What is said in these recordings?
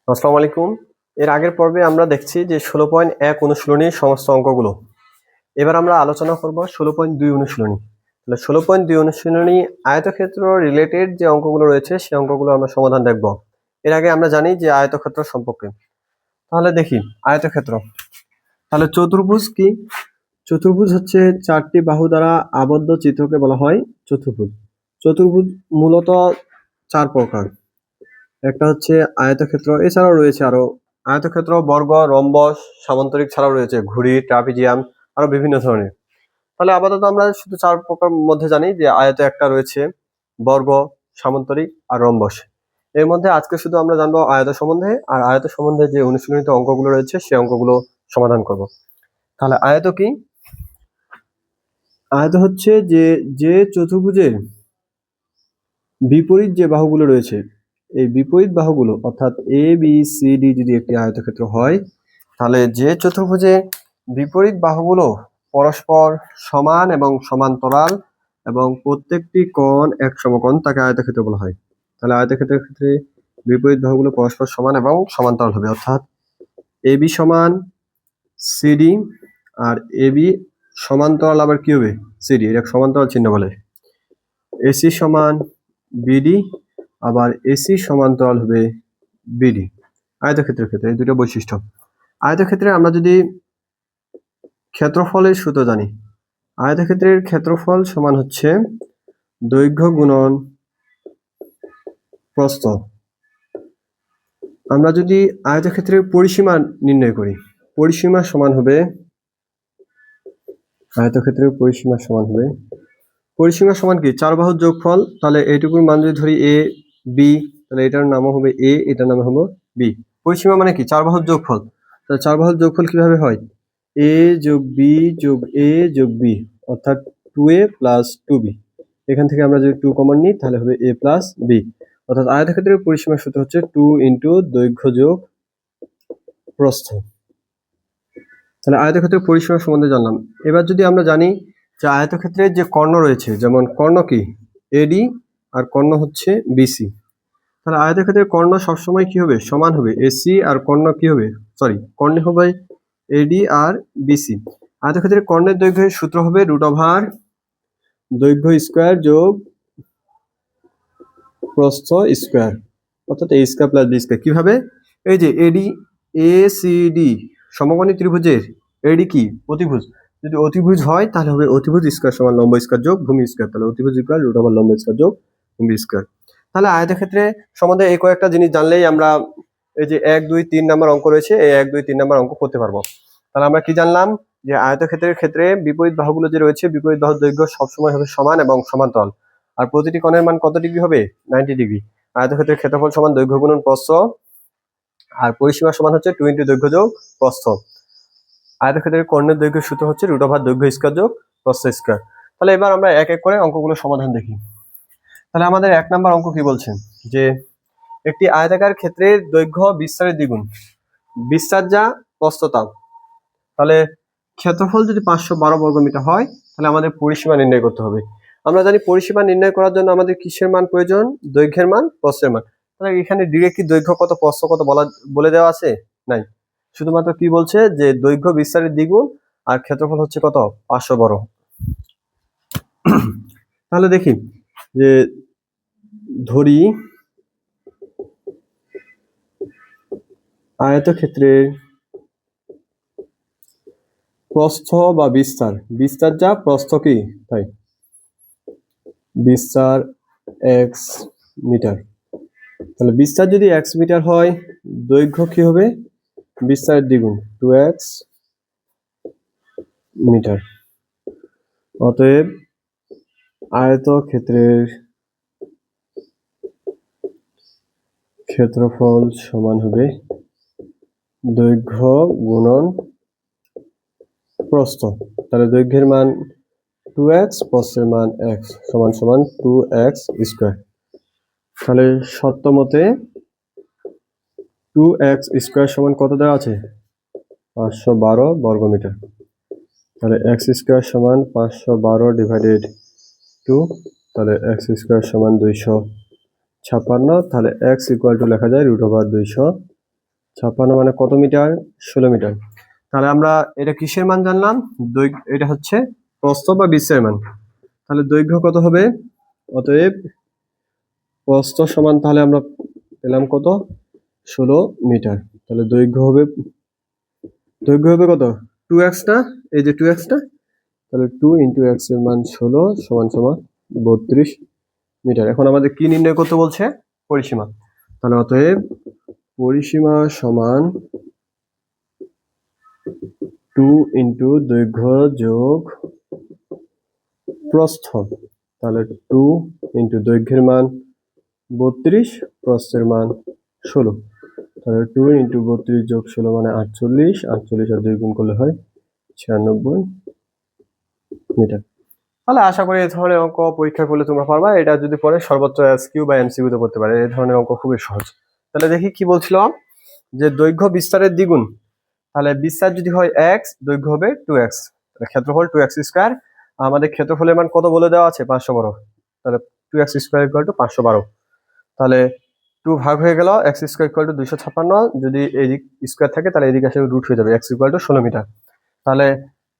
আসসালামু আলাইকুম। এর আগের পর্বে আমরা দেখছি যে 16.1 অনুশীলনীর সমস্ত অঙ্কগুলো। এবার আমরা আলোচনা করব 16.2 অনুশীলনী। তাহলে 16.2 অনুশীলনী আয়তক্ষেত্র রিলেটেড যে অঙ্কগুলো রয়েছে সেই অঙ্কগুলো আমরা সমাধান দেখব। এর আগে আমরা জানি যে আয়তক্ষেত্র সম্পর্কে। তাহলে দেখি আয়তক্ষেত্র। তাহলে চতুর্ভুজ কি? চতুর্ভুজ হচ্ছে চারটি বাহু দ্বারা আবদ্ধ চিত্রকে বলা হয় চতুর্ভুজ। চতুর্ভুজ মূলত চার প্রকার। একটা হচ্ছে আয়তক্ষেত্র, এছাড়াও রয়েছে আরো আয়তক্ষেত্র, বর্গ, রম্বস, সামান্তরিক ছাড়াও রয়েছে ঘুড়ি, ট্রাপিজিয়াম, আরো বিভিন্ন ধরনের। তাহলে আপাতত আমরা শুধু চার প্রকার মধ্যে জানি যে আয়ত একটা রয়েছে, বর্গ, সামান্তরিক আর রম্বস। এর মধ্যে আজকে শুধু আমরা জানবো আয়ত সম্বন্ধে, আর আয়ত সম্বন্ধে যে অনুশীলনিত অঙ্কগুলো রয়েছে সেই অঙ্কগুলো সমাধান করব। তাহলে আয়ত কি? আয়ত হচ্ছে যে চতুর্ভুজের বিপরীত যে বাহুগুলো রয়েছে, এই বিপরীত বাহুগুলো অর্থাৎ এ বি সি ডি যদি একটি আয়তক্ষেত্র হয়, তাহলে যে চতুর্ভুজে বিপরীত বাহুগুলো পরস্পর সমান এবং সমান্তরাল এবং প্রত্যেকটি কোণ এক সমকোণ তাকে আয়তক্ষেত্র বলা হয়। তাহলে আয়তক্ষেত্রের ক্ষেত্রে বিপরীত বাহুগুলো পরস্পর সমান এবং সমান্তরাল হবে, অর্থাৎ এ বি সমান সিডি, আর এ বি সমান্তরাল আবার কি হবে? সিডি, এটা সমান্তরাল চিহ্ন বলে। এসি সমান বিডি, আবার এসি সমান্তরাল হবে বিডি। আয়তক্ষেত্রের ক্ষেত্রে এই দুটো বৈশিষ্ট্য। আয়তক্ষেত্রে আমরা যদি ক্ষেত্রফলের সূত্র জানি, আয়তক্ষেত্রের ক্ষেত্রফল সমান হচ্ছে দৈর্ঘ্য গুণন প্রস্থ। আমরা যদি আয়তক্ষেত্রের পরিসীমা নির্ণয় করি, পরিসীমা সমান হবে, আয়তক্ষেত্রের পরিসীমা সমান হবে, পরিসীমা সমান কি? চার বাহুর যোগফল। তাহলে এইটুকুর মান যদি ধরি এ বি, তাহলে এটার নাম হবে এ, এটার নাম হবে বি। পরিসীমা মানে কি? চার বাহুর যোগফল। তাহলে চার বাহুর যোগফল কিভাবে হয়? এ যোগ বি যোগ এ যোগ বি, অর্থাৎ 2a প্লাস 2b। এখান থেকে আমরা যদি 2 কমন নিই তাহলে হবে a প্লাস বি। অর্থাৎ আয়তক্ষেত্রের পরিসীমার সূত্র হচ্ছে 2 ইন্টু দৈর্ঘ্য যোগ প্রস্থ। তাহলে আয়তক্ষেত্রের পরিসীমা সম্বন্ধে জানলাম। এবার যদি আমরা জানি যে আয়তক্ষেত্রের যে কর্ণ রয়েছে, যেমন কর্ণ কি? এডি, আর কর্ণ হচ্ছে বিসি। তাহলে আয়তক্ষেত্রের কর্ণ সবসময় কি হবে? সমান হবে। এসি আর কর্ণ কি হবে? কর্ণ হবে এডি আর বিসি। আয়তক্ষেত্রের কর্ণের দৈর্ঘ্যের সূত্র হবে √ দৈর্ঘ্য স্কোয়ার যোগ প্রস্থ স্কোয়ার, অর্থাৎ এ স্কোয়ার প্লাস বি স্কোয়ার। কিভাবে? এই যে এডি এ সি ডি সমকোণী ত্রিভুজের এডি কি? অতিভুজ। যদি অতিভুজ হয় তাহলে হবে অতিভুজ স্কোয়ার সমান লম্ব স্কোয়ার যোগ ভূমি স্কোয়ার। তাহলে অতিভুজ স্কোয়ার √ লম্ব স্কোয়ার যোগ ভূমি স্কোয়ার। তাহলে আয়তক্ষেত্রে সম্বন্ধে এই কয়েকটা জিনিস জানলেই আমরা এই যে 1 2 3 নাম্বার অঙ্ক রয়েছে, এই 1 2 3 নাম্বার অঙ্ক করতে পারবো। তাহলে আমরা কি জানলাম? যে আয়তক্ষেত্রের ক্ষেত্রে বিপরীত বাহুগুলো যে রয়েছে, বিপরীত বাহুর দৈর্ঘ্য সবসময় হবে সমান এবং সমান্তরাল, আর প্রতিটি কোণের মান কত ডিগ্রি হবে? 90 ডিগ্রি। আয়তক্ষেত্রের ক্ষেত্রফল সমান দৈর্ঘ্য গুণন প্রস্থ, আর পরিসীমা সমান হচ্ছে 2 ইন্টু দৈর্ঘ্য যোগ প্রস্থ। আয়তক্ষেত্রের কর্ণের দৈর্ঘ্যের সূত্র হচ্ছে √ দৈর্ঘ্য স্কয়ার যোগ প্রস্থ স্কয়ার। তাহলে এবার আমরা এক এক করে অঙ্কগুলো সমাধান দেখি। তাহলে আমাদের 1 নাম্বার অঙ্ক কি বলছে? যে একটি আয়তাকার ক্ষেত্রের দৈর্ঘ্য বিস্তারের দ্বিগুণ, বিস্তার যা প্রস্থতা। তাহলে ক্ষেত্রফল যদি 512 বর্গমিটার হয়, তাহলে আমাদের পরিসীমা নির্ণয় করতে হবে। আমরা জানি পরিসীমা নির্ণয় করার জন্য আমাদের কিসের মান প্রয়োজন? দৈর্ঘ্যের মান, প্রস্থের মান। তাহলে এখানে ডিরেক্টলি দৈর্ঘ্য কত প্রস্থ কত বলে দেওয়া আছে? নাই। শুধুমাত্র কি বলছে? যে দৈর্ঘ্য বিস্তারের দ্বিগুণ আর ক্ষেত্রফল হচ্ছে কত? 512। তাহলে দেখি যে ধরি আয়তক্ষেত্রের প্রস্থ বা বিস্তার, বিস্তার যা প্রস্থ কি তাই, বিস্তার x মিটার। তাহলে বিস্তার যদি x মিটার হয়, দৈর্ঘ্য কি হবে? বিস্তারের দ্বিগুণ 2x মিটার। অতএব আয়তক্ষেত্রের ক্ষেত্রফল সমান হবে দৈর্ঘ্য গুণন প্রস্থ। তাহলে দৈর্ঘ্যের মান 2x, প্রস্থের মান x সমান সমান 2x স্কয়ার। তাহলে সত্য মতে 2x স্কয়ার সমান কত দেওয়া আছে? 512 বর্গমিটার। তাহলে x স্কয়ার সমান 512 ডিভাইডেড 2, তাহলে x স্কয়ার সমান 256। তাহলে x ইকুয়াল টু লেখা যায় √ 256 56 মানে কত মিটার? 16 মিটার। তাহলে আমরা এটা কিসের মান জানলাম? এটা হচ্ছে প্রস্থ বা বিস্তারের মান। তাহলে দৈর্ঘ্য কত হবে? অতএব প্রস্থ সমান তাহলে আমরা পেলাম কত? 16 মিটার। তাহলে দৈর্ঘ্য হবে কত? 2x না? এই যে 2x না? তাহলে 2 × x এর মান 16 সমান 32 মিটার। এখন আমাদের কি নির্ণয় করতে বলছে? পরিসীমা। তাহলে অতএব পরিসীমা সমান 2 × দৈর্ঘ্য যোগ প্রস্থ। তাহলে 2 × দৈর্ঘ্যের মান 32, প্রস্থের মান 16। তাহলে 2 × 32 যোগ 16 মানে 48, 48 আর 2 গুণ করলে হয় 96 মিটার। তাহলে আশা করি এই ধরনের অঙ্ক পরীক্ষা করলে তোমরা পারবা। এটা যদি পরে সর্বোচ্চ এসকিউ বা এমসিকিউ তে পড়তে পারে। এই ধরনের অঙ্ক খুবই সহজ। তাহলে দেখি কি বলছিল, যে দৈর্ঘ্য বিস্তারের দ্বিগুণ। তাহলে বিস্তার যদি হয় x, দৈর্ঘ্য হবে 2x। তাহলে ক্ষেত্রফল 2x স্কয়ার। আমাদের ক্ষেত্রফলের মান কত বলে দেওয়া আছে? 512। তাহলে 2x স্কয়ার = 512। তাহলে 2 ভাগ হয়ে গেল, x স্কয়ার = 256। যদি এদিক স্কয়ার থাকে তাহলে এদিকে আসলে রুট হয়ে যাবে, x = 16 মিটার। তাহলে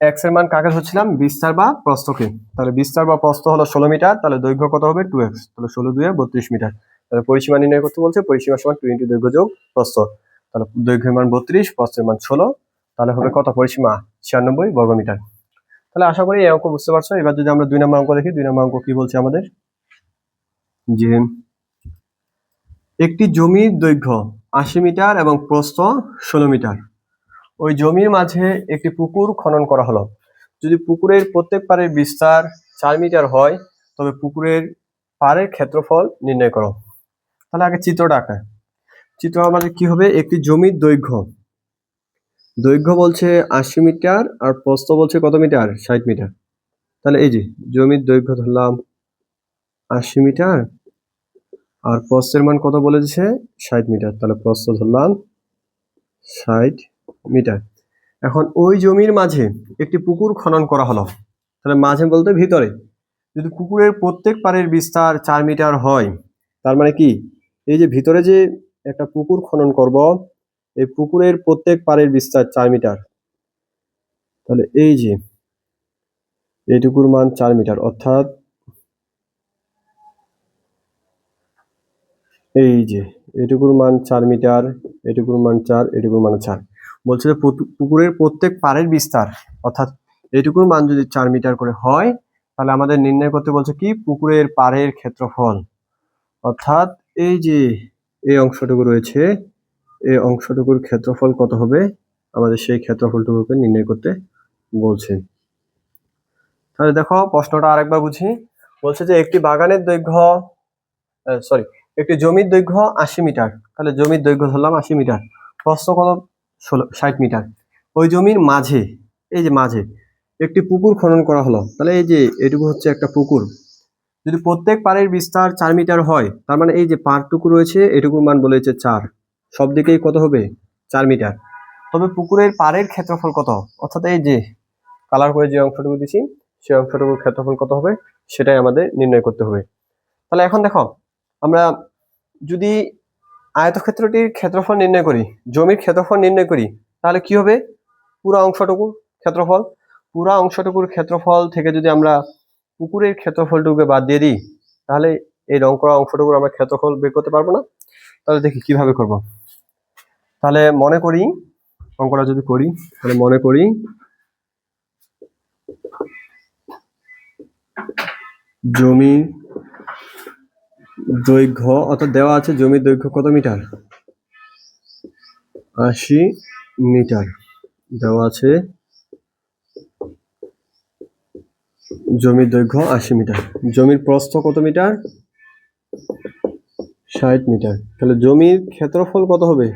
x এর মান কাকে ধরছিলাম? বিস্তার বা প্রস্থকে। তাহলে বিস্তার বা প্রস্থ হলো 16 মিটার, তাহলে দৈর্ঘ্য কত হবে? 2x। তাহলে 16 × 2 = 32 মিটার। তাহলে পরিসীমা নির্ণয় করতে বলছে। পরিসীমা সমান 2 × দৈর্ঘ্য যোগ প্রস্থ। তাহলে দৈর্ঘ্যের মান 32, প্রস্থের মান 16। তাহলে হবে কত? পরিসীমা 96 বর্গ মিটার। তাহলে আশা করি এই অঙ্ক বুঝতে পারছো। এবার যদি আমরা 2 নম্বর অঙ্ক দেখি, 2 নম্বর অঙ্ক কি বলছে আমাদের? যে একটি জমির দৈর্ঘ্য 80 মিটার এবং প্রস্থ 16 মিটার। ওই জমির মাঝে একটি পুকুর খনন করা হলো। যদি পুকুরের প্রত্যেক পাড়ের বিস্তার 4 মিটার হয়, তবে পুকুরের পাড়ের ক্ষেত্রফল নির্ণয় করো। তাহলে আগে চিত্রটা আঁকা। চিত্র আমাদের কি হবে? একটি জমির দৈর্ঘ্য বলছে 80 মিটার আর প্রস্থ বলছে কত মিটার? 60 মিটার। তাহলে এই যে জমির দৈর্ঘ্য ধরলাম 80 মিটার আর প্রস্থের মান কত বলেছে? 60 মিটার। তাহলে প্রস্থ ধরলাম 60 মিটার। এখন ওই জমির মাঝে একটি পুকুর খনন করা হলো। তাহলে মাঝে বলতে ভিতরে। যদি পুকুরের প্রত্যেক পাড়ের বিস্তার 4 মিটার হয়, তার মানে কি? এই যে ভিতরে যে একটা পুকুর খনন করব, এই পুকুরের প্রত্যেক পাড়ের বিস্তার 4 মিটার। তাহলে এই যে এইটুকুর মান 4 মিটার, অর্থাৎ এই যে এটুকুর মান 4 মিটার, এটুকুর মান 4, এটুকুর মান 4। বলছে যে পুকুরের প্রত্যেক পাড়ের বিস্তার, অর্থাৎ এটুকুর মান যদি 4 মিটার করে হয়, তাহলে আমাদের নির্ণয় করতে বলছে কি? পুকুরের পাড়ের ক্ষেত্রফল। অর্থাৎ এই যে এই অংশটুকু রয়েছে, এই অংশটুকুর ক্ষেত্রফল কত হবে? আমাদের সেই ক্ষেত্রফলটুকুকে নির্ণয় করতে বলছে। তাহলে দেখো প্রশ্নটা আরেকবার বুঝি। বলছে যে একটি বাগানের দৈর্ঘ্য একটি জমির দৈর্ঘ্য 80 মিটার। তাহলে জমির দৈর্ঘ্য ধরলাম 80 মিটার, প্রস্থ কত? 60 মিটার। ওই জমির মাঝে, এই যে মাঝে একটি পুকুর খনন করা হলো। তাহলে এই যে এটুকু হচ্ছে একটা পুকুর। যদি প্রত্যেক পাড়ের বিস্তার 4 মিটার হয়, তার মানে এই যে পাড়টুকু রয়েছে এটুকুর মান বলেছে 4। সব দিকেই কত হবে? 4 মিটার। তবে পুকুরের পাড়ের ক্ষেত্রফল কত? অর্থাৎ এই যে কালার করে যে অংশটুকু দিছি, সেই অংশটুকুর ক্ষেত্রফল কত হবে সেটাই আমাদের নির্ণয় করতে হবে। তাহলে এখন দেখো, আমরা যদি আয়তক্ষেত্রটির ক্ষেত্রফল নির্ণয় করি, জমির ক্ষেত্রফল নির্ণয় করি, তাহলে কি হবে? পুরো অংশটুকুর ক্ষেত্রফল। পুরো অংশটুকুর ক্ষেত্রফল থেকে যদি আমরা পুকুরের ক্ষেত্রফলটুকুকে বাদ দিয়ে দিই, তাহলে এই রং করা অংশটুকুর আমরা ক্ষেত্রফল বের করতে পারবো না। তাহলে দেখি কিভাবে করব। তাহলে মনে করি, অঙ্কটা যদি করি, তাহলে মনে করি জমির দৈর্ঘ্য, অর্থাৎ দেওয়া আছে জমির দৈর্ঘ্য কত মিটার? 80 মিটার দেওয়া আছে। জমির দৈর্ঘ্য 80 মিটার। জমির প্রস্থ কত মিটার? 60 মিটার। তাহলে জমির ক্ষেত্রফল কত হবে?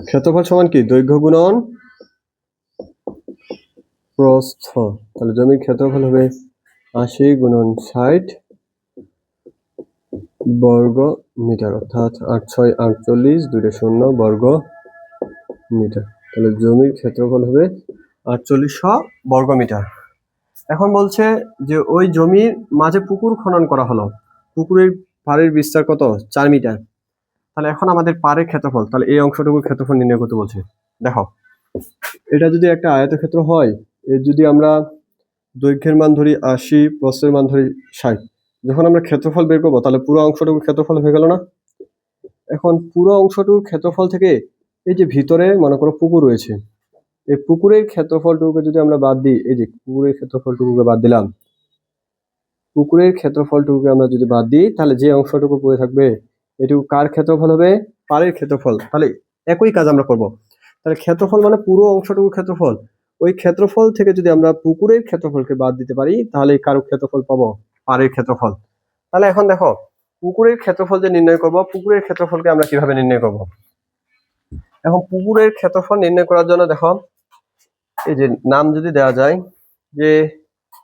ক্ষেত্রফল সমান কি? দৈর্ঘ্য গুণন প্রস্থ। তাহলে জমির ক্ষেত্রফল হবে 80 × 60 বর্গ মিটার, অর্থাৎ 8 × 6 = 48, 2 টা 0 বর্গ মিটার। তাহলে জমির ক্ষেত্রফল হবে 4800 বর্গ মিটার। এখন বলছে যে ওই জমির মাঝে পুকুর খনন করা হলো। পুকুরের পাড়ের বিস্তার কত? 4 মিটার। তাহলে এখন আমাদের পাড়ের ক্ষেত্রফল, তাহলে এই অংশটুকুর ক্ষেত্রফল নির্ণয় করতে বলছে। দেখো এটা যদি একটা আয়তক্ষেত্র হয়, এর যদি আমরা দৈর্ঘ্যের মান ধরি 80, প্রস্থের মান ধরি 60, যখন আমরা ক্ষেত্রফল বের করবো তাহলে পুরো অংশটুকুর ক্ষেত্রফল হয়ে গেল না? এখন পুরো অংশটুকুর ক্ষেত্রফল থেকে এই যে ভিতরে মনে করো পুকুর রয়েছে, এই পুকুরের ক্ষেত্রফলটুকুকে যদি আমরা বাদ দিই, এই যে পুকুরের ক্ষেত্রফলটুকুকে বাদ দিলাম, পুকুরের ক্ষেত্রফলটুকুকে আমরা যদি বাদ দিই তাহলে যে অংশটুকু পড়ে থাকবে এটুকু কার ক্ষেত্রফল হবে? পাড়ের ক্ষেত্রফল। তাহলে একই কাজ আমরা করব। তাহলে ক্ষেত্রফল মানে পুরো অংশটুকু ক্ষেত্রফল, ওই ক্ষেত্রফল থেকে যদি আমরা পুকুরের ক্ষেত্রফলকে বাদ দিতে পারি তাহলে কারো ক্ষেত্রফল পাবো? পাড়ের ক্ষেত্রফল। তাহলে এখন দেখো পুকুরের ক্ষেত্রফল যে নির্ণয় করব, পুকুরের ক্ষেত্রফলকে আমরা কিভাবে নির্ণয় করব? এখন পুকুরের ক্ষেত্রফল নির্ণয় করার জন্য দেখো এই যে নাম যদি দেওয়া যায়, যে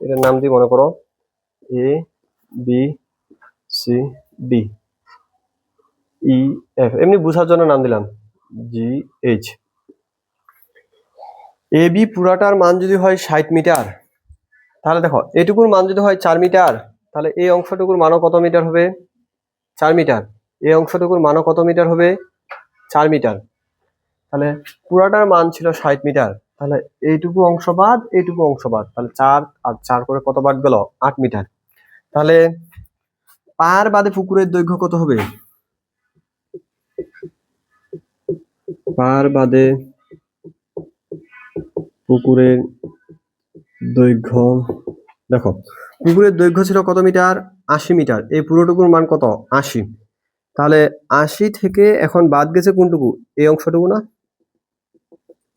এটার নাম দিয়ে মনে করো A B C D E F, এমনি বোঝার জন্য নাম দিলাম জি এইচ। এ বি পুরাটার মান যদি হয় 60 মিটার, তাহলে দেখো এটুকুর মান যদি হয় 4 মিটার, তাহলে এই অংশটুকুর মানও কত মিটার হবে? 4 মিটার। এই অংশটুকুর মানও কত মিটার হবে? 4 মিটার। তাহলে পুরাটার মান ছিল 60 মিটার, তাহলে এইটুকু অংশ বাদ এইটুকু অংশ বাদ, তাহলে 4 আর 4 করে কত বাদ গেল? 8 মিটার। তাহলে পার বাদে পুকুরের দৈর্ঘ্য কত হবে? পার বাদে পুকুরের দৈর্ঘ্য, দেখো পুকুরের দৈর্ঘ্য ছিল কত মিটার? 80 মিটার। এই পুরোটুকুর মান কত? 80। তাহলে 80 থেকে এখন বাদ গেছে কোনটুকু? এই অংশটুকু না?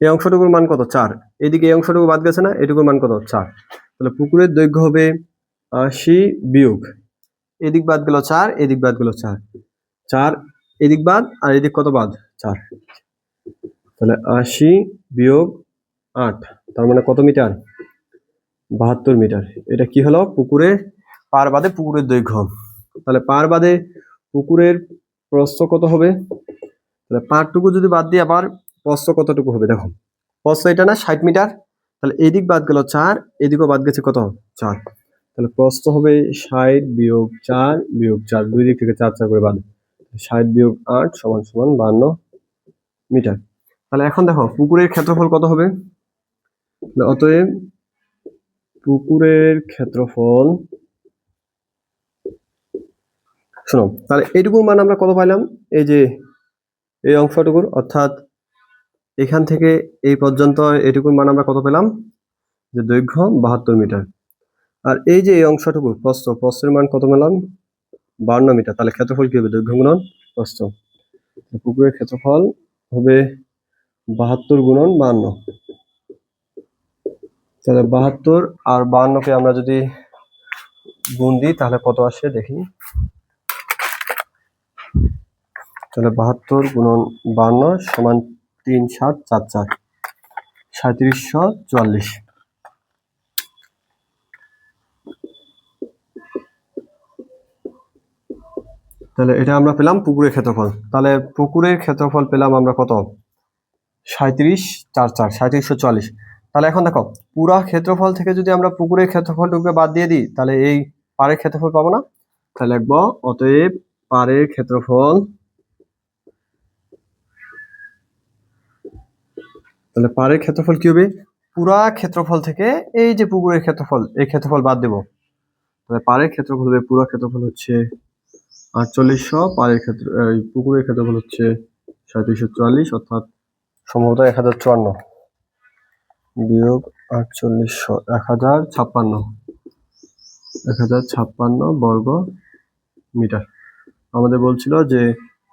এই অংশটুকুর মান কত? 4। এদিকে এই অংশটুকু বাদ গেছে না? এটুকুর মান কত? 4। তাহলে পুকুরের দৈর্ঘ্য হবে 80 বিয়োগ এদিক বাদ গেল 4, এদিক বাদ গেল 4, 4 এদিক বাদ আর এদিক কত বাদ? 4। তাহলে 80 বিয়োগ 8, তার মানে কত মিটার? 72 মিটার। এটা কি হলো? পুকুরের পার বাদে পুকুরের দৈর্ঘ্য। তাহলে পার বাদে পুকুরের প্রস্থ কত হবে? তাহলে পারটুকু যদি বাদ দিই আবার প্রস্থ কতটুকু হবে? দেখো প্রস্থ এটা না 60 মিটার, তাহলে এদিক বাদ গেল 4, এদিকও বাদ গেছে কত? 4। তাহলে প্রস্থ হবে 60 বিয়োগ 4 বিয়োগ 4, দুই দিক থেকে 4 4 করে বাদ, 60 বিয়োগ 8 সমান সমান 52 মিটার। তাহলে এখন দেখো পুকুরের ক্ষেত্রফল কত হবে? অতএব পুকুরের ক্ষেত্রফল, শোনো তাহলে এইটুকুর মান আমরা কত পাইলাম? এই যে এই অংশটুকুর, অর্থাৎ এখান থেকে এই পর্যন্ত এইটুকুর মান আমরা কত পেলাম? যে দৈর্ঘ্য 72 মিটার। আর এই যে এই অংশটুকু প্রস্থ, প্রস্থের মান কত পেলাম? 52 মিটার। তাহলে ক্ষেত্রফল কি হবে? দৈর্ঘ্য গুণন প্রস্থ। পুকুরের ক্ষেত্রফল হবে 72 গুণন 52। তাহলে 72 আর 52কে আমরা যদি গুণ দিই তাহলে কত আসে দেখি। তাহলে 72 গুণন 52 সমান 3744, 3744। তাহলে এটা আমরা পেলাম পুকুরের ক্ষেত্রফল। তাহলে পুকুরের ক্ষেত্রফল পেলাম আমরা কত? 3744, 3740। তাহলে এখন দেখো পুরা ক্ষেত্রফল থেকে যদি আমরা পুকুরের ক্ষেত্রফলটুকুকে বাদ দিয়ে দিই তাহলে এই পাড়ের ক্ষেত্রফল পাবো না? তাহলে লিখবো অতএব পাড়ের ক্ষেত্রফল, তাহলে পাড়ের ক্ষেত্রফল কি হবে? পুরা ক্ষেত্রফল থেকে এই যে পুকুরের ক্ষেত্রফল, এই ক্ষেত্রফল বাদ দেবো। তাহলে পাড়ের ক্ষেত্রফল হবে, পুরা ক্ষেত্রফল হচ্ছে 4800, পাড়ের ক্ষেত্র পুকুরের ক্ষেত্রফল হচ্ছে 3740, অর্থাৎ সম্ভবত 1054 বিয়োগ 4800, 1056 বর্গ মিটার। আমাদের বলছিল যে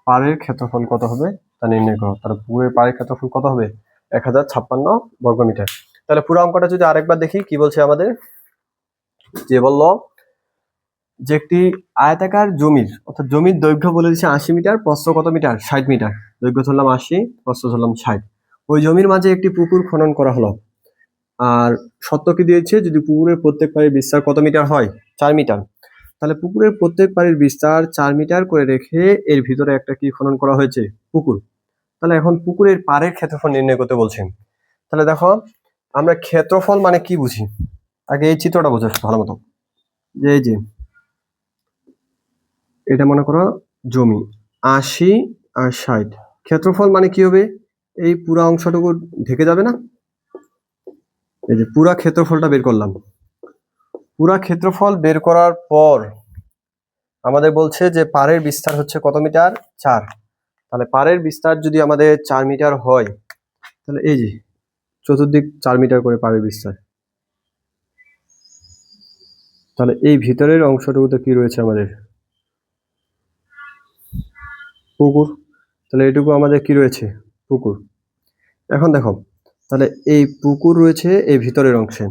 পাড়ের ক্ষেত্রফল কত হবে তা নির্ণয় করো। তাহলে পুকুরের পাড়ের ক্ষেত্রফল কত হবে? 1056 বর্গ মিটার। তাহলে পুরো অঙ্কটা যদি আরেকবার দেখি কি বলছে আমাদের, যে বললো যে একটি আয়তাকার জমির, অর্থাৎ জমির দৈর্ঘ্য বলে দিচ্ছে 80 মিটার, প্রস্থ কত মিটার? 60 মিটার। দৈর্ঘ্য ধরলাম 80, প্রস্থ ধরলাম 60। ওই জমির মাঝে একটি পুকুর খনন করা হলো। আর শর্ত কি দিয়েছে? যদি পুকুরের প্রত্যেক পাড়ের বিস্তার কত মিটার হয়? 4 মিটার। তাহলে পুকুরের প্রত্যেক পাড়ের বিস্তার 4 মিটার করে রেখে এর ভিতরে একটা কি খনন করা হয়েছে? পুকুর। তাহলে এখন পুকুরের পাড়ের ক্ষেত্রফল নির্ণয় করতে বলছেন। তাহলে দেখো আমরা ক্ষেত্রফল মানে কি বুঝি, আগে এই চিত্রটা বোঝো ভালো মতো। যে এই যে এটা মনে করো জমি 80 আর 60। ক্ষেত্রফল মানে কি হবে, এই পুরা অংশটুকু ঢেকে যাবে না। এই যে পুরা ক্ষেত্রফলটা বের করলাম, পুরা ক্ষেত্রফল বের করার পর আমাদের বলছে যে পাড়ের বিস্তার হচ্ছে কত মিটার, 4। তাহলে পাড়ের বিস্তার যদি আমাদের 4 মিটার হয়, তাহলে এই যে চতুর্দিক 4 মিটার করে পাড়ের বিস্তার। তাহলে এই ভিতরের অংশটুকুতে কি রয়েছে আমাদের, পুকুর। তাহলে এটুকু আমাদের কি রয়েছে, পুকুর। এখন দেখো, তাহলে এই পুকুর রয়েছে এই ভিতরের অংশে,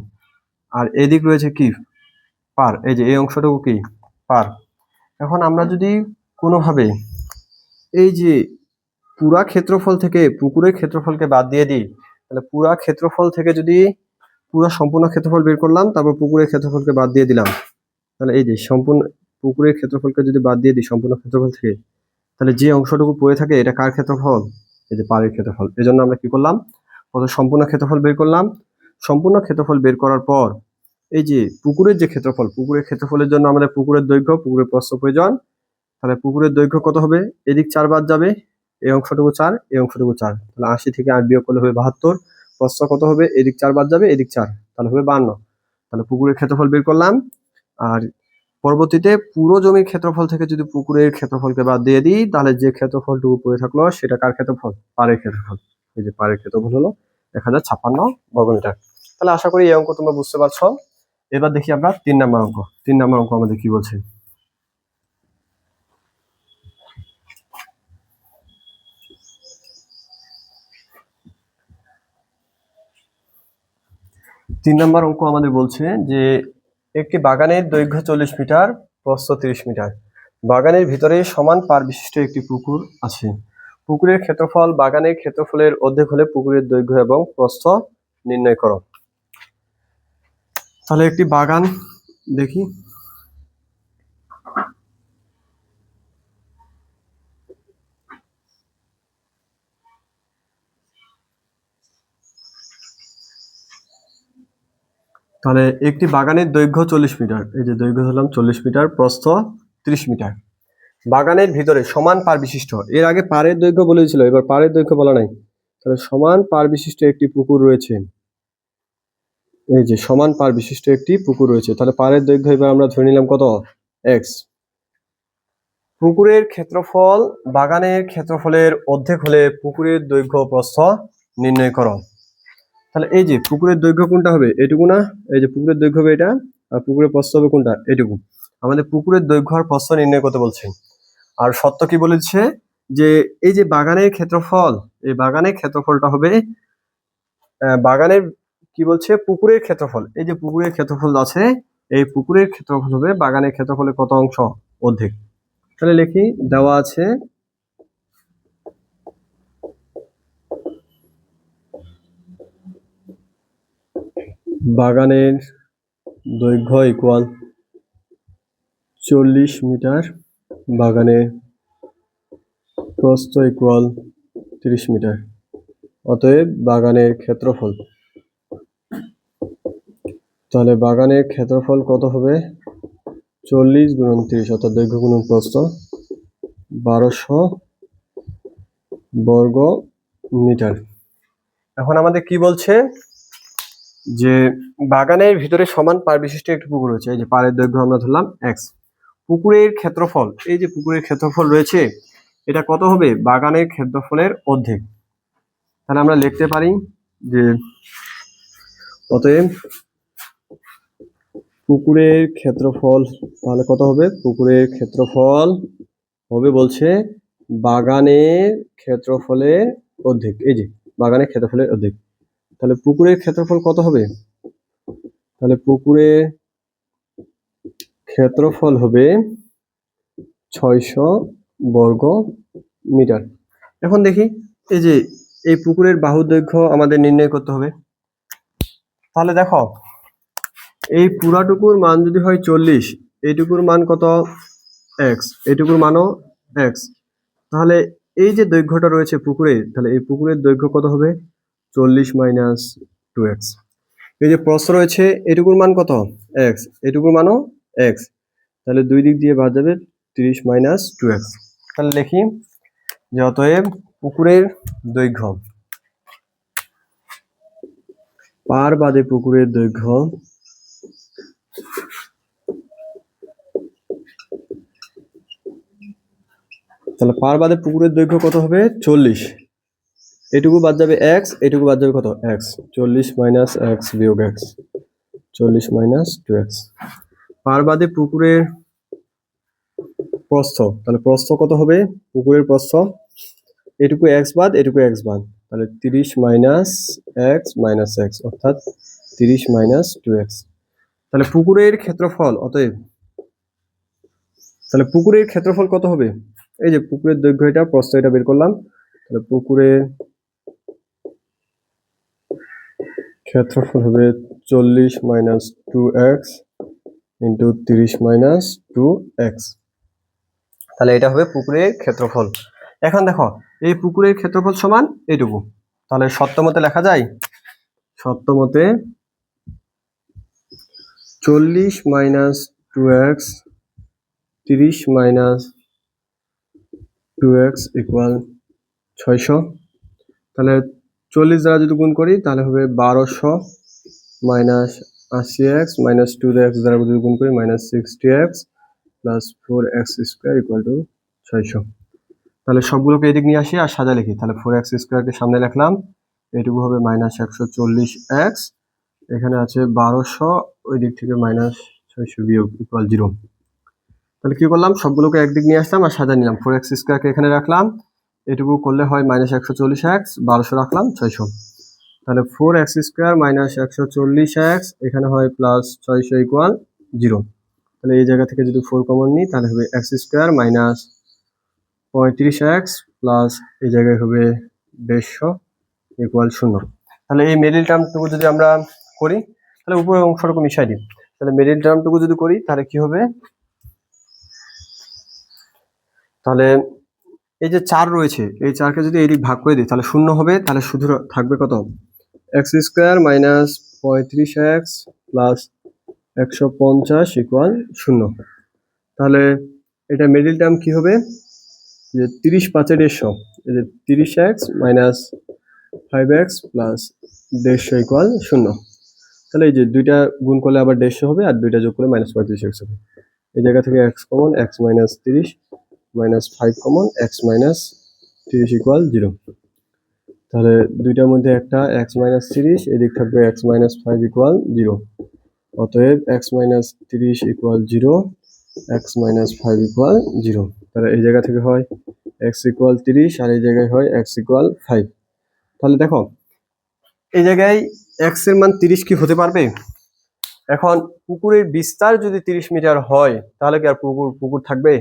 আর এদিক রয়েছে কি, পাড়। এই যে এই অংশটুকু কি, পাড়। এখন আমরা যদি কোনোভাবে এই যে পুরা ক্ষেত্রফল থেকে পুকুরের ক্ষেত্রফলকে বাদ দিয়ে দিই, তাহলে পুরা ক্ষেত্রফল থেকে যদি পুরা সম্পূর্ণ ক্ষেত্রফল বের করলাম, তারপর পুকুরের ক্ষেত্রফলকে বাদ দিয়ে দিলাম, তাহলে এই যে সম্পূর্ণ পুকুরের ক্ষেত্রফলকে যদি বাদ দিয়ে দিই সম্পূর্ণ ক্ষেত্রফল থেকে, তাহলে যে অংশটুকু পড়ে থাকে এটা কার ক্ষেত্রফল, এই যে পাড়ের ক্ষেত্রফল। এই জন্য আমরা কি করলাম, প্রথমে সম্পূর্ণ ক্ষেত্রফল বের করলাম। সম্পূর্ণ ক্ষেত্রফল বের করার পর এই যে পুকুরের যে ক্ষেত্রফল, পুকুরের ক্ষেত্রফলের জন্য আমাদের পুকুরের দৈর্ঘ্য, পুকুরের প্রস্থ প্রয়োজন। তাহলে পুকুরের দৈর্ঘ্য কত হবে, এদিক 4 বাদ যাবে, এই অংশটুকু 4, এই অংশটুকু 4। তাহলে 80 থেকে 8 বিয়োগ করলে হবে 72। প্রস্থ কত হবে, এদিক 4 বাদ যাবে, এদিক 4, তাহলে হবে 52। তাহলে পুকুরের ক্ষেত্রফল বের করলাম। আর পরবর্তীতে পুরো জমির ক্ষেত্রফল থেকে যদি পুকুরের ক্ষেত্রফলকে বাদ দিয়ে দিই, তাহলে যে ক্ষেত্রফলটুকু পড়ে থাকলো সেটা কার ক্ষেত্রফল, পাড়ের ক্ষেত্রফল। এই যে পাড়ের ক্ষেত্রফল হলো 1056 বর্গমিটার। তাহলে আশা করি এই অঙ্ক তোমরা বুঝতে পারছো। এবার দেখি আমরা 3 নম্বর অঙ্ক। 3 নম্বর অঙ্ক আমাদের কি বলছে, 3 নম্বর অঙ্ক আমাদের বলছে যে একটি বাগানের দৈর্ঘ্য 40 মিটার, প্রস্থ 30 মিটার। বাগানের ভিতরে সমান পাড় বিশিষ্ট একটি পুকুর আছে। পুকুরের ক্ষেত্রফল বাগানের ক্ষেত্রফলের অর্ধেক হলে পুকুরের দৈর্ঘ্য এবং প্রস্থ নির্ণয় করো। তাহলে একটি বাগান দেখি, তাহলে একটি বাগানের দৈর্ঘ্য 40 মিটার। এই যে দৈর্ঘ্য ধরলাম 40 মিটার, প্রস্থ 30 মিটার। বাগানের ভিতরে সমান পাড় বিশিষ্ট, এর আগে পাড়ের দৈর্ঘ্য বলেছিল, এবার পাড়ের দৈর্ঘ্য বলা নাই। তাহলে সমান পাড় বিশিষ্ট একটি পুকুর রয়েছে। এই যে সমান পাড় বিশিষ্ট একটি পুকুর রয়েছে, তাহলে পাড়ের দৈর্ঘ্য এবার আমরা ধরে নিলাম কত, x। পুকুরের ক্ষেত্রফল বাগানের ক্ষেত্রফলের অর্ধেক হলে পুকুরের দৈর্ঘ্য প্রস্থ নির্ণয় করো। তাহলে এই যে পুকুরের দৈর্ঘ্য কোনটা হবে, এটুকু না, এই যে পুকুরের দৈর্ঘ্য হবে এটা, আর পুকুরের প্রস্থ হবে কোনটা, এটুকু। আমাদের পুকুরের দৈর্ঘ্য আর প্রস্থ নির্ণয় করতে বলছে। আর সত্য কি বলেছে, যে এই যে বাগানের ক্ষেত্রফল, এই বাগানের ক্ষেত্রফলটা হবে বাগানের কি বলছে, পুকুরের ক্ষেত্রফল। এই যে পুকুরের ক্ষেত্রফল আছে, এই পুকুরের ক্ষেত্রফল হবে বাগানের ক্ষেত্রফলের কত অংশ, অর্ধেক। তাহলে লিখি, দেওয়া আছে বাগানের দৈর্ঘ্য ইকুয়াল 40 মিটার, বাগানের প্রস্থ ইকুয়াল 30 মিটার। অতএব বাগানের ক্ষেত্রফল, তাহলে বাগানের ক্ষেত্রফল কত হবে, 40 গুণন 30, অর্থাৎ দৈর্ঘ্য গুণন প্রস্থ 1200 বর্গ মিটার। এখন আমাদের কি বলছে, যে বাগানের ভিতরে সমান পাড় বিশিষ্ট একটি পুকুর রয়েছে। এই যে পাড়ের দৈর্ঘ্য আমরা ধরলাম x। পুকুরের ক্ষেত্রফল, এই যে পুকুরের ক্ষেত্রফল রয়েছে, এটা কত হবে, বাগানের ক্ষেত্রফলের অর্ধেক। তাহলে আমরা লিখতে পারি যে অতএব পুকুরের ক্ষেত্রফল তাহলে কত হবে, পুকুরের ক্ষেত্রফল হবে বলছে বাগানের ক্ষেত্রফলের অর্ধেক। এই যে বাগানের ক্ষেত্রফলের অর্ধেক, তাহলে পুকুরের ক্ষেত্রফল কত হবে, তাহলে পুকুরের ক্ষেত্রফল হবে 600 বর্গ মিটার। এখন দেখি, এই যে এই পুকুরের বাহুর দৈর্ঘ্য আমাদের নির্ণয় করতে হবে। তাহলে দেখো, এই পুরাটুকুর মান যদি হয় 40, এইটুকুর মান কত, x, এইটুকুর মানও x। তাহলে এই যে দৈর্ঘ্যটা রয়েছে পুকুরে, তাহলে এই পুকুরের দৈর্ঘ্য কত হবে, 40 মাইনাস 2x। এই যে প্রস্থ রয়েছে, এটুকুর মান কত, x, এটুকুর মানও x। তাহলে দুই দিক দিয়ে বাদ যাবে 30 মাইনাস 2x। তাহলে লিখি, যে অতএব পুকুরের দৈর্ঘ্য পার বাদে পুকুরের দৈর্ঘ্য তাহলে পার বাদে পুকুরের দৈর্ঘ্য কত হবে 40। এটুকু বাদ যাবে এক্স, এটুকু বাদ যাবে কত এক্স, 40 মাইনাস এক্স বিয়োগ এক্স, 40 মাইনাস 2x। পার বাদে পুকুরের প্রস্থ, তাহলে প্রস্থ কত হবে পুকুরের প্রস্থ, এটুকু এক্স বাদ এটুকু এক্স বাদ, তাহলে 30 মাইনাস এক্স মাইনাস এক্স অর্থাৎ 30 মাইনাস 2x। তাহলে পুকুরের ক্ষেত্রফল অতএব, তাহলে পুকুরের ক্ষেত্রফল কত হবে, এই যে পুকুরের দৈর্ঘ্য এটা, প্রস্থ এটা বের করলাম, তাহলে পুকুরের ক্ষেত্রফল হবে 40 minus 2x into 30 minus 2x। তাহলে এটা হবে পুকুরের ক্ষেত্রফল। এখন দেখো এই পুকুরের ক্ষেত্রফল সমান এইটুকু, তাহলে সত্য মতে লেখা যায়, সত্য মতে 40 minus 2x 30 minus 2x equal 600। তাহলে 40 দ্বারা যদি গুণ করি তাহলে হবে 1200 মাইনাস 80x মাইনাস 2x দ্বারা যদি গুণ করি minus 60x plus 4x square equal to 600। তাহলে সবগুলোকে এদিক নিয়ে আসি আর সাজা লিখি, তাহলে 4x স্কোয়ারকে সামনে লিখলাম, এটুকু হবে মাইনাস 140x, এখানে আছে 1200, ওই দিক থেকে মাইনাস 600 বিয়োগ ইকুয়াল 0। তাহলে কি করলাম, সবগুলোকে একদিক নিয়ে আসলাম আর সাজা নিলাম, 4x স্কোয়ারকে এখানে রাখলাম, এটুকু করলে হয় মাইনাস 140x, 1200 রাখলাম 600। তাহলে 4x স্কোয়ার মাইনাস 140x এখানে হয় প্লাস 600 ইকুয়াল 0। তাহলে এই জায়গা থেকে যদি 4 কমন নিই তাহলে হবে x square minus 35x plus এই জায়গায় হবে 150 ইকুয়াল 0। তাহলে এই মিডল টার্মটুকু যদি আমরা করি তাহলে উপরের অংশটুকু মিশাই দিই, তাহলে মিডল টার্মটুকু যদি করি তাহলে কি হবে, তাহলে এই যে 4 রয়েছে এই 4কে যদি এইদিক ভাগ করে দিই তাহলে 0 হবে, তাহলে শুধু থাকবে কত x square minus 35x plus 150 equal 0। তাহলে এটা মিডল টার্ম কি হবে, যে 30 5 150, এই যে 30x minus 5x plus 150 equal 0। তাহলে এই যে দুইটা গুণ করলে আবার 150 হবে আর দুইটা যোগ করলে মাইনাস 35x হবে, এই জায়গা থেকে x common, x minus 30 minus 5 common, x minus 30 equal 0। তাহলে দুইটার মধ্যে একটা x মাইনাস 30, এদিক থাকবে x মাইনাস 5 ইকুয়াল 0। অতএব x minus 30 equal 0, x minus 5 equal 0। তাহলে এই জায়গা থেকে হয় x ইকুয়াল 30 আর এই জায়গায় হয় x ইকুয়াল 5। তাহলে দেখো এই জায়গায় x এর মান 30 কি হতে পারবে, এখন পুকুরের বিস্তার যদি 30 মিটার হয় তাহলে কি আর পুকুর থাকবে,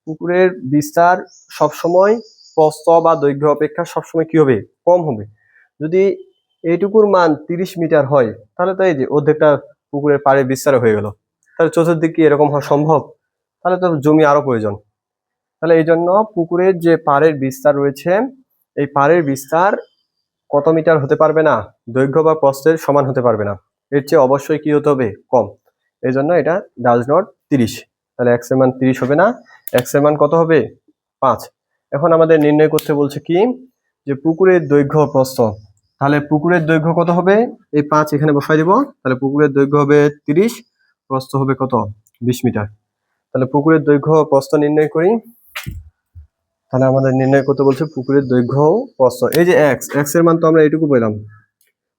পুকুরের বিস্তার সবসময় প্রস্থ বা দৈর্ঘ্য অপেক্ষা সবসময় কি হবে কম হবে। যদি এইটুকুর মান 30 মিটার হয় তাহলে তো এই যে অর্ধেকটা পুকুরের পাড়ে বিস্তার হয়ে গেল, তাহলে চতুর্দিক কি এরকম হওয়া সম্ভব, তাহলে তো জমি আরো প্রয়োজন। তাহলে এই জন্য পুকুরের যে পাড়ের বিস্তার রয়েছে এই পাড়ের বিস্তার কত মিটার হতে পারবে না, দৈর্ঘ্য বা প্রস্থের সমান হতে পারবে না, এর চেয়ে অবশ্যই কি হতে হবে কম, এই জন্য এটা ডাজ নট 30। তাহলে x এর মান 30 হবে না, x এর মান কত হবে 5। এখন আমাদের নির্ণয় করতে বলছে কি যে পুকুরের দৈর্ঘ্য প্রস্থ, তাহলে পুকুরের দৈর্ঘ্য কত হবে, এই 5 এখানে বসাই দিব, তাহলে পুকুরের দৈর্ঘ্য হবে 30, প্রস্থ হবে কত 20 মিটার। তাহলে পুকুরের দৈর্ঘ্য প্রস্থ নির্ণয় করি, তাহলে আমাদের নির্ণয় করতে বলছে পুকুরের দৈর্ঘ্য প্রস্থ, এই যে x এর মান তো আমরা এইটুকু পেলাম,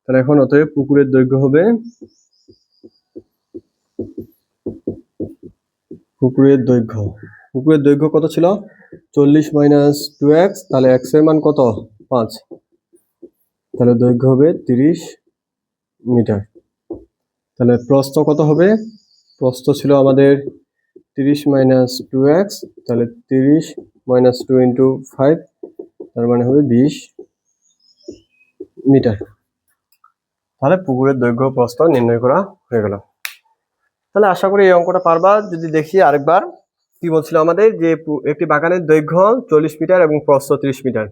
তাহলে এখন অতএব পুকুরের দৈর্ঘ্য হবে, পুকুরের দৈর্ঘ্য কত ছিল 40 মাইনাস 2x, তাহলে x এর মান কত 5, তাহলে দৈর্ঘ্য হবে 30 মিটার। তাহলে প্রস্থ কত হবে, প্রস্থ ছিল আমাদের 30 মাইনাস 2x, তাহলে 30 মাইনাস 2 ইন্টু 5, তার মানে হবে 20 মিটার। তাহলে পুকুরের দৈর্ঘ্য প্রস্থ নির্ণয় করা হয়ে গেল। তাহলে আশা করি এই অঙ্কটা পারবা। যদি দেখি আরেকবার কি বলছিল আমাদের, যে একটি বাগানের দৈর্ঘ্য 40 মিটার এবং প্রস্থ 30 মিটার,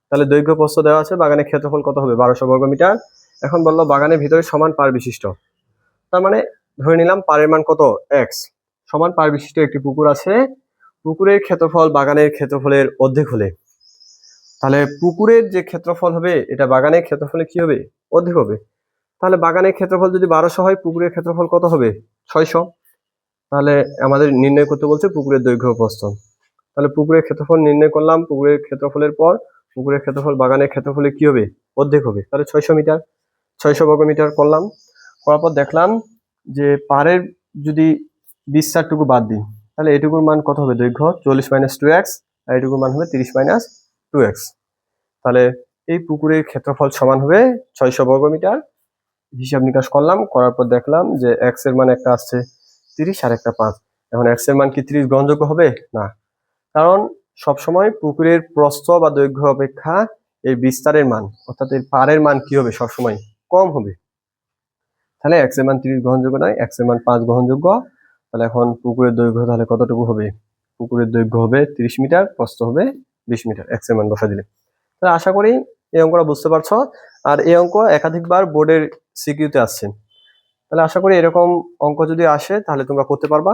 তাহলে দৈর্ঘ্য প্রস্থ দেওয়া আছে, বাগানের ক্ষেত্রফল কত হবে 1200 বর্গ মিটার। এখন বললো বাগানের ভিতরে সমান পার বিশিষ্ট, তার মানে ধরে নিলাম পারের মান কত x, সমান পার বিশিষ্ট একটি পুকুর আছে, পুকুরের ক্ষেত্রফল বাগানের ক্ষেত্রফলের অর্ধেক হলে তাহলে পুকুরের যে ক্ষেত্রফল হবে এটা বাগানের ক্ষেত্রফলে কি হবে, অধিক হবে। তাহলে বাগানের ক্ষেত্রফল যদি 1200 হয়, পুকুরের ক্ষেত্রফল কত হবে, 600। তাহলে আমাদের নির্ণয় করতে বলছে পুকুরের দৈর্ঘ্য ও প্রস্থ। তাহলে পুকুরের ক্ষেত্রফল নির্ণয় করলাম, পুকুরের ক্ষেত্রফলের পর পুকুরের ক্ষেত্রফল বাগানের ক্ষেত্রফলে কি হবে, অর্ধেক হবে। তাহলে 600 মিটার, 600 বর্গ মিটার করলাম। করার পর দেখলাম যে পাড়ের যদি বিস্তারটুকু বাদ দিই, তাহলে এটুকুর মান কত হবে, দৈর্ঘ্য 40 - 2x, আর এটুকুর মান হবে 30 - 2x। তাহলে এই পুকুরের ক্ষেত্রফল সমান হবে 600 বর্গ মিটার। হিসাব নিকাশ করলাম, করার পর দেখলাম যে x এর মান একটা আসছে 30 আর একটা 5। এখন x এর মান কি 30 গ্রহণযোগ্য হবে না, কারণ সবসময় পুকুরের প্রস্থ বা দৈর্ঘ্য অপেক্ষা এই বিস্তারের মান অর্থাৎ এর পাড়ের মান কি হবে, সবসময় কম হবে। তাহলে x এর মান 30 গ্রহণযোগ্য নয়, x এর মান 5 গ্রহণযোগ্য। তাহলে এখন পুকুরের দৈর্ঘ্য তাহলে কতটুকু হবে, পুকুরের দৈর্ঘ্য হবে 30 মিটার, প্রস্থ হবে 20 মিটার, x এর মান বসা দিলে। তাহলে আশা করি এই অঙ্কটা বুঝতে পারছো। আর এই অঙ্ক একাধিকবার বোর্ডের সিকিউতে আসছে। তাহলে আশা করি এরকম অঙ্ক যদি আসে তাহলে তোমরা করতে পারবা।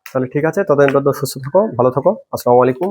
তাহলে ঠিক আছে, ততদিন পর্যন্ত সুস্থ থাকো, ভালো থাকো। আসসালামু আলাইকুম।